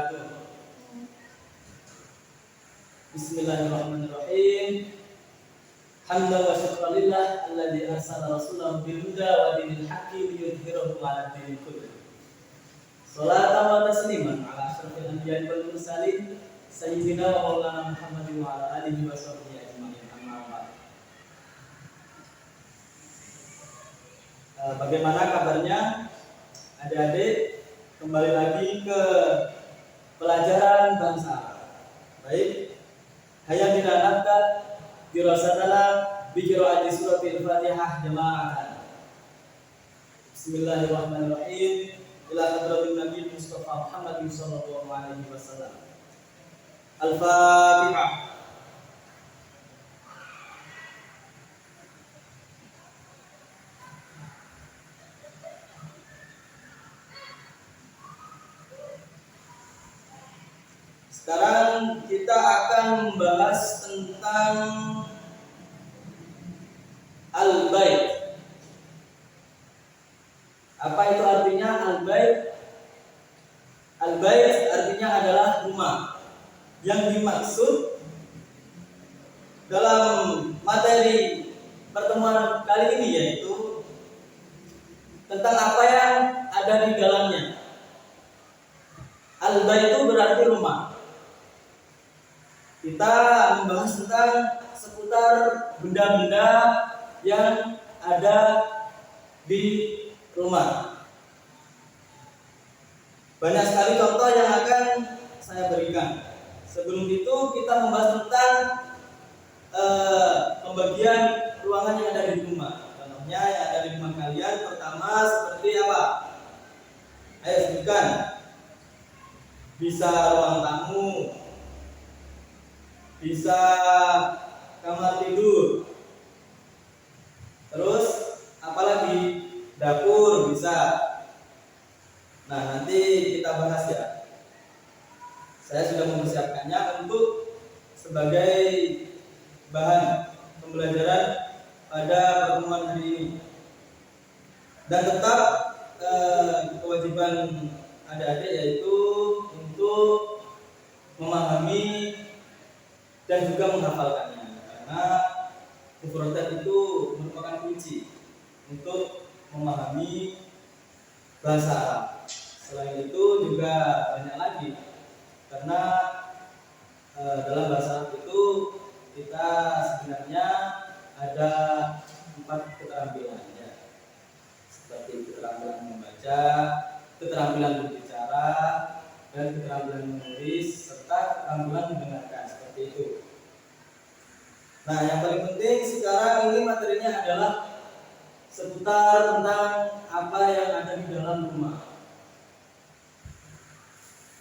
wabarakatuh. Bismillahirrahmanirrahim. Hamdan wa syukran lillah alladzi arsala rasulahu bil huda wa dinil haqqi liyudhhirahu 'ala dinil kulli. Shalatan wa tasliman ala asyrafil anbiya'i wal mursalin sayyidina wa maulana Muhammadin wa ala alihi wa sahbihi ajmain. Amma ba'd. Bagaimana kabarnya adik-adik? Kembali lagi ke pelajaran bahasa Arab. Baik, hayya bina nabda dirasatana bi qiraati suratil Fatihah jama'atan. Bismillahirrahmanirrahim. Ila hadratin Nabi Mustafa Muhammad sallallahu alaihi wasallam. Al-Fatihah. Sekarang kita akan membahas tentang al-bait. Apa itu artinya al-bait? Al-bait artinya adalah rumah. Yang dimaksud dalam materi pertemuan kali ini yaitu tentang apa yang ada di dalamnya. Al-bait itu berarti rumah. Kita membahas tentang seputar benda-benda yang ada di rumah. Banyak sekali contoh yang akan saya berikan. Sebelum itu kita membahas tentang pembagian ruangan yang ada di rumah. Contohnya yang ada di rumah kalian pertama seperti apa? Ayo sebutkan. Bisa ruang tamu, bisa kamar tidur, terus apalagi dapur bisa. Nah nanti kita bahas ya. Saya sudah mempersiapkannya untuk sebagai bahan pembelajaran pada pertemuan hari ini. Dan tetap kewajiban adik-adik yaitu untuk memahami dan juga menghafalkannya, karena mufradat itu merupakan kunci untuk memahami bahasa Arab. Selain itu juga banyak lagi, karena dalam bahasa Arab itu kita sebenarnya ada 4 keterampilan ya, seperti keterampilan membaca, keterampilan berbicara, dan keterampilan menulis, serta keterampilan mendengarkan. Itu. Nah, yang paling penting sekarang ini materinya adalah seputar tentang apa yang ada di dalam rumah.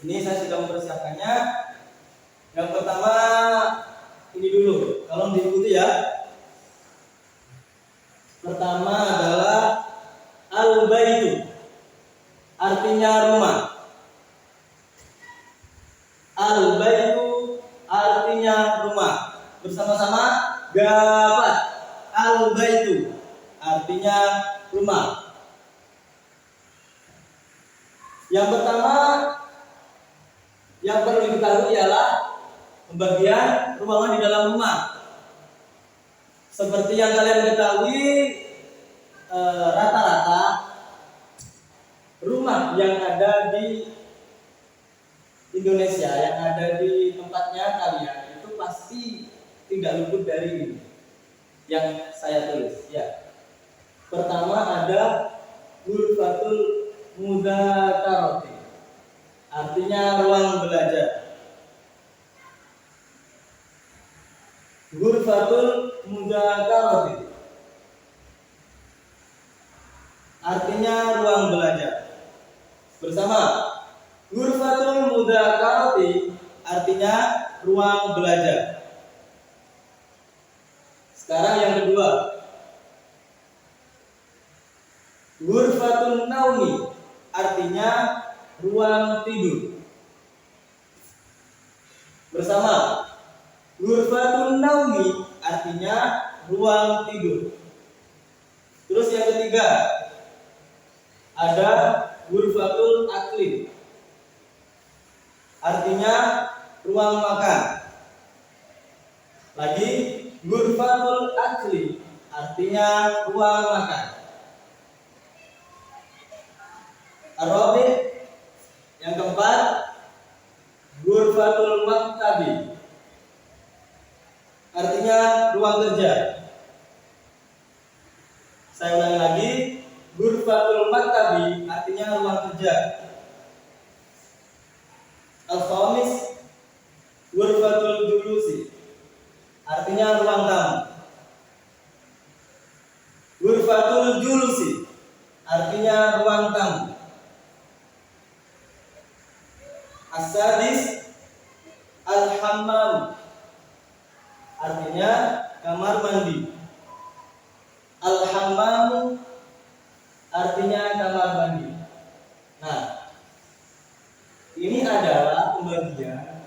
Ini saya sudah mempersiapkannya. Yang pertama ini dulu, tolong diikuti ya. Pertama adalah al-baitu, artinya rumah. Al-baitu artinya rumah. Bersama-sama gapat. Al-baitu artinya rumah. Yang pertama yang perlu diketahui ialah pembagian ruangan di dalam rumah. Seperti yang kalian ketahui, rata-rata rumah yang ada di Indonesia, yang ada di tempatnya kalian itu pasti tidak luput dari ini yang saya tulis ya. Pertama ada ghurfatul mudzakarati, artinya ruang belajar. Ghurfatul mudzakarati artinya ruang belajar. Bersama ghurfatul mudzakarati artinya ruang belajar. Sekarang yang kedua, ghurfatun naumi artinya ruang tidur. Bersama ghurfatun naumi artinya ruang tidur. Terus yang ketiga ada ghurfatul akli artinya ruang makan. Lagi, ghurfatul akli artinya ruang makan. Arabi yang keempat, ghurfatul maktabi artinya ruang kerja. Saya ulangi lagi, ghurfatul maktabi artinya ruang kerja. Al-khamis, ghurfatul julusi artinya ruang tamu. Ghurfatul julusi artinya ruang tamu. As-sadis, al-hammam artinya kamar mandi. Al-hammam artinya kamar mandi. Nah, ini adalah pembagian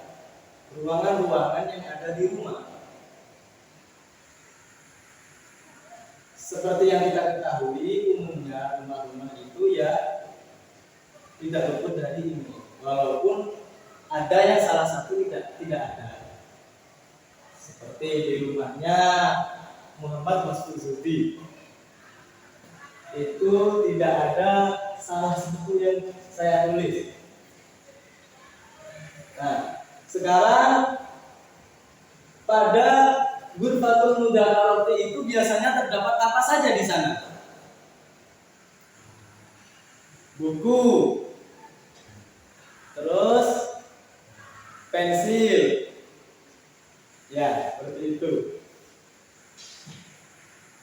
ruangan-ruangan yang ada di rumah. Seperti yang kita ketahui, umumnya rumah-rumah itu ya tidak luput dari ini. Walaupun ada yang salah satu tidak ada. Seperti di rumahnya Muhammad Mas Zudi. Itu tidak ada salah satu yang saya tulis. Nah, sekarang pada ghurfatul mudzakarati itu biasanya terdapat apa saja di sana? Buku, terus pensil, ya seperti itu.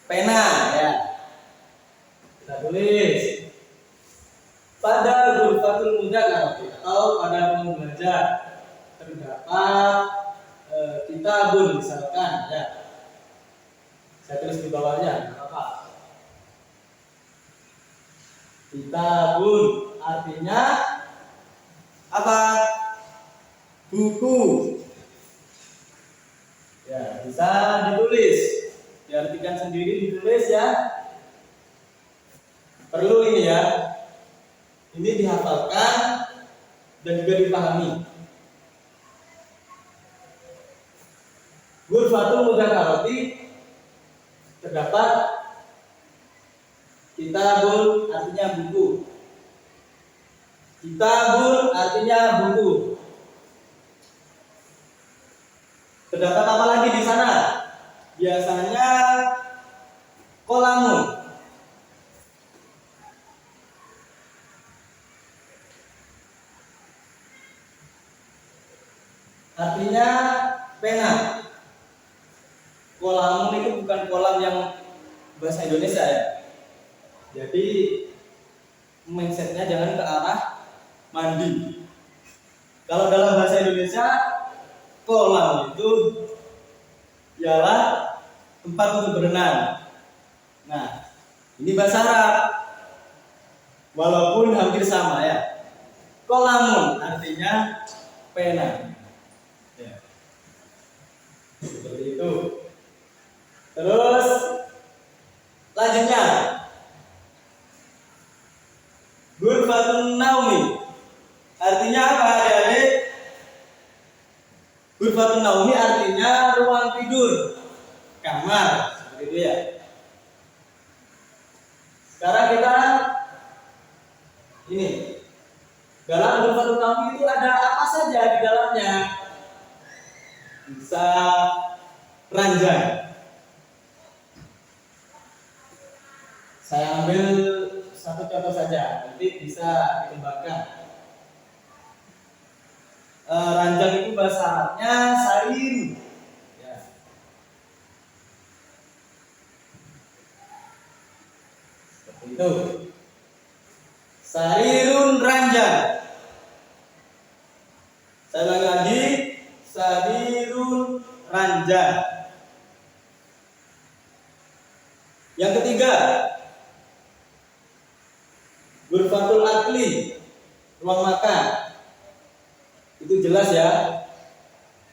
Pena, ya kita tulis. Pada ghurfatul mudzakarati atau pada ruang belajar terdapat kitabun misalkan, ya saya tulis di bawahnya, apa? Kitabun artinya apa? Buku. Ya, bisa ditulis, diartikan sendiri, ditulis ya. Perlu ini ya. Ini dihafalkan dan juga dipahami. Ghurfatul mudzakarati terdapat kitabun artinya buku. Kitabun artinya buku. Terdapat apa lagi di sana? Biasanya kolamun. Artinya pena. Kolamun itu bukan kolam yang bahasa Indonesia ya. Jadi mindsetnya jangan ke arah mandi. Kalau dalam bahasa Indonesia, kolam itu ialah tempat untuk berenang. Nah, ini bahasa Arab. Walaupun hampir sama ya. Kolamun artinya pena. Ya. Seperti itu. Terus lanjutnya, ghurfatun naumi artinya apa adik-adik? Ghurfatun naumi artinya ruang tidur, kamar, seperti itu ya. Sekarang kita ini dalam ghurfatun naumi itu ada apa saja di dalamnya? Bisa ranjang. Saya ambil satu contoh saja, nanti bisa dikembangkan. Ranjang itu bahasa Arabnya sarir. Ya. Seperti itu. Sarirun ranjang. Saya ulangi lagi, sarirun ranjang. Yang ketiga, ghurfatul akli, ruang makan. Itu jelas ya.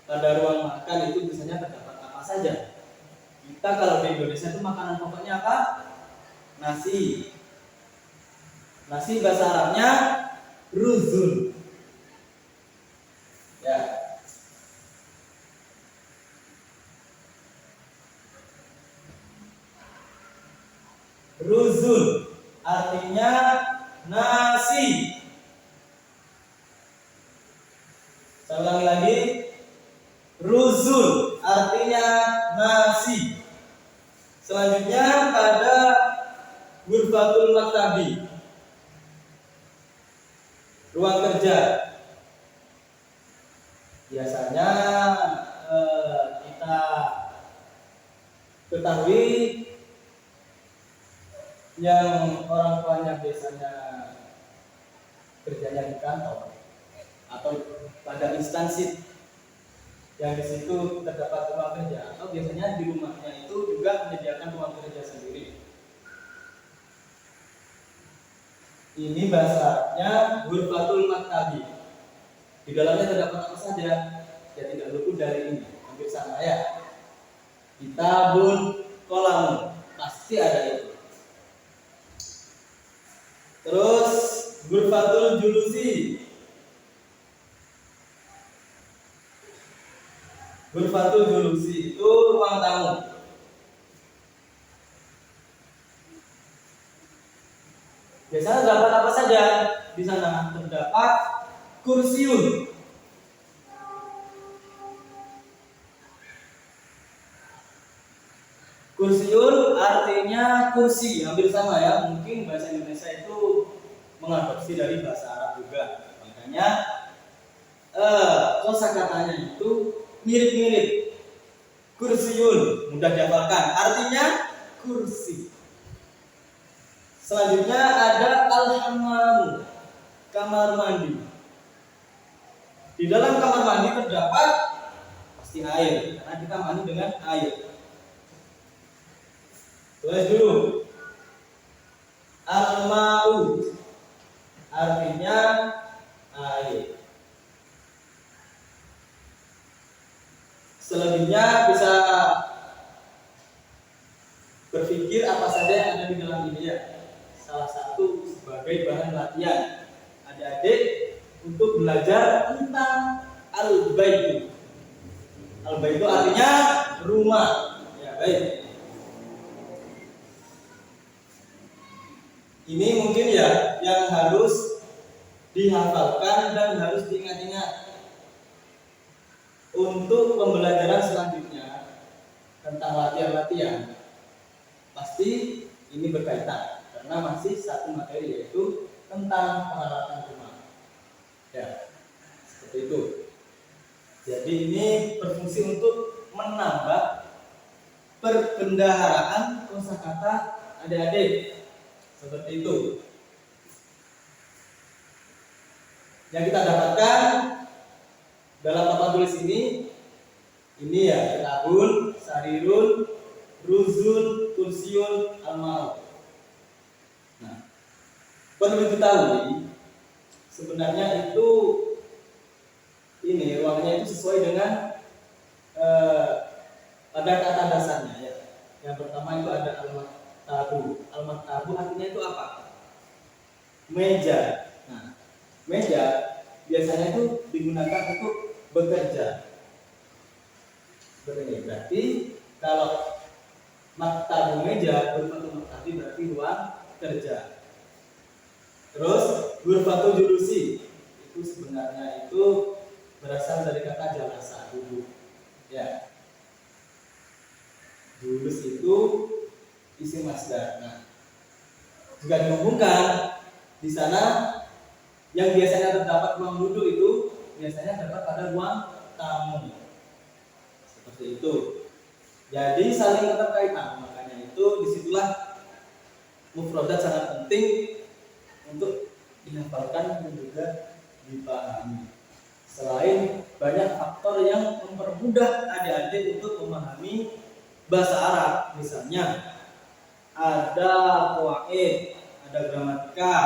Pada ruang makan itu biasanya terdapat apa saja. Kita kalau di Indonesia itu makanan pokoknya apa? Nasi. Nasi bahasa Arabnya ruzun. Ruzul artinya nasi. Saya ulangi lagi. Ruzul artinya nasi. Selanjutnya pada ghurfatul maktabi, ruang kerja. Biasanya kita ketahui yang orang tuanya biasanya kerjanya di kantor atau pada instansi yang di situ terdapat ruang kerja, atau biasanya di rumahnya itu juga menyediakan ruang kerja sendiri. Ini bahasanya ghurfatul maktabi. Di dalamnya terdapat apa saja? Ya tidak luput dari ini. Hampir sama ya. Kitabun, kolam, pasti ada itu. Terus ghurfatul julusi. Ghurfatul julusi itu ruang tamu. Biasanya terdapat apa saja di sana? Terdapat kursiun. Kursiun artinya kursi, hampir sama ya. Mungkin bahasa Indonesia itu mengadopsi dari bahasa Arab juga. Makanya kosakatanya itu mirip-mirip. Kursiun mudah dihafalkan, artinya kursi. Selanjutnya ada al-hammam, kamar mandi. Di dalam kamar mandi terdapat pasti air, karena kita mandi dengan air. Tulis dulu. Al-ma'u artinya air. Selebihnya bisa berpikir apa saja yang ada di dalam ini ya. Salah satu sebagai bahan latihan adik-adik untuk belajar tentang al-baitu. Al-baitu artinya rumah. Ya, baik. Ini mungkin ya yang harus dihafalkan dan harus diingat-ingat untuk pembelajaran selanjutnya tentang latihan-latihan. Pasti ini berkaitan karena masih satu materi, yaitu tentang peralatan rumah. Ya, seperti itu. Jadi ini berfungsi untuk menambah perbendaharaan kosakata adik-adik. Seperti itu. Yang kita dapatkan dalam papan tulis ini ya, kitabun, sarirun, ruzun, kursiun, al-ma'u. Nah, perlu diketahui sebenarnya itu ini ruangnya itu sesuai dengan pada kata dasarnya ya. Yang pertama itu ada al-maktabu. Al-maktabu artinya itu apa? Meja. Nah, meja biasanya itu digunakan untuk bekerja. Berarti kalau maktabu meja, ghurfatul maktabi berarti ruang kerja. Terus ghurfatul julusi itu sebenarnya itu berasal dari kata jalasa, duduk. Ya. Julus itu isim masdar. Nah, jika dihubungkan di sana yang biasanya terdapat ruang duduk itu biasanya terdapat pada ruang tamu. Seperti itu. Jadi saling keterkaitan. Makanya itu disitulah mufradat sangat penting untuk dihafalkan dan juga dipahami. Selain banyak faktor yang mempermudah adik-adik untuk memahami bahasa Arab, misalnya ada qawaid, ada gramatika,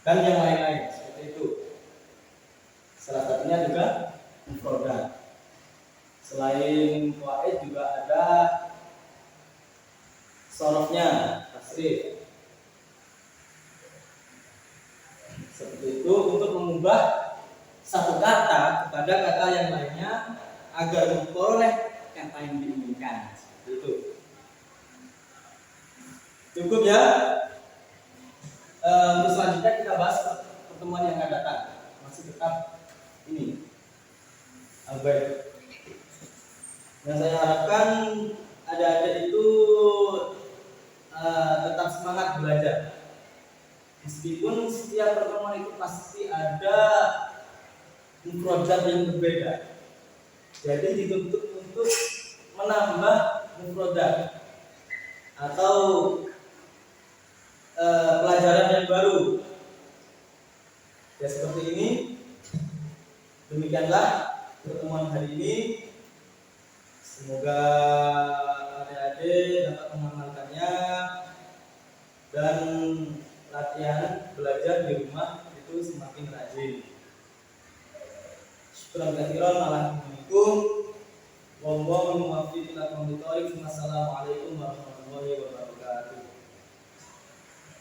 dan yang lain-lain seperti itu. Salah satunya juga mufradat. Selain qawaid juga ada sorofnya, tasrif. Seperti itu untuk mengubah satu kata kepada kata yang lainnya agar memperoleh kata yang diinginkan. Seperti itu. Cukup ya. Untuk selanjutnya kita bahas pertemuan yang akan datang. Masih tetap ini. Baik. Yang saya harapkan adik-adik itu tetap semangat belajar. Meskipun setiap pertemuan itu pasti ada mufradat yang berbeda. Jadi dituntut untuk menambah mufradat atau pelajaran yang baru. Ya seperti ini. Demikianlah pertemuan hari ini. Semoga adik-adik dapat mengamalkannya dan latihan belajar di rumah itu semakin rajin. Syukran katsiran. Assalamualaikum warahmatullahi wabarakatuh. Wassalamualaikum warahmatullahi wabarakatuh.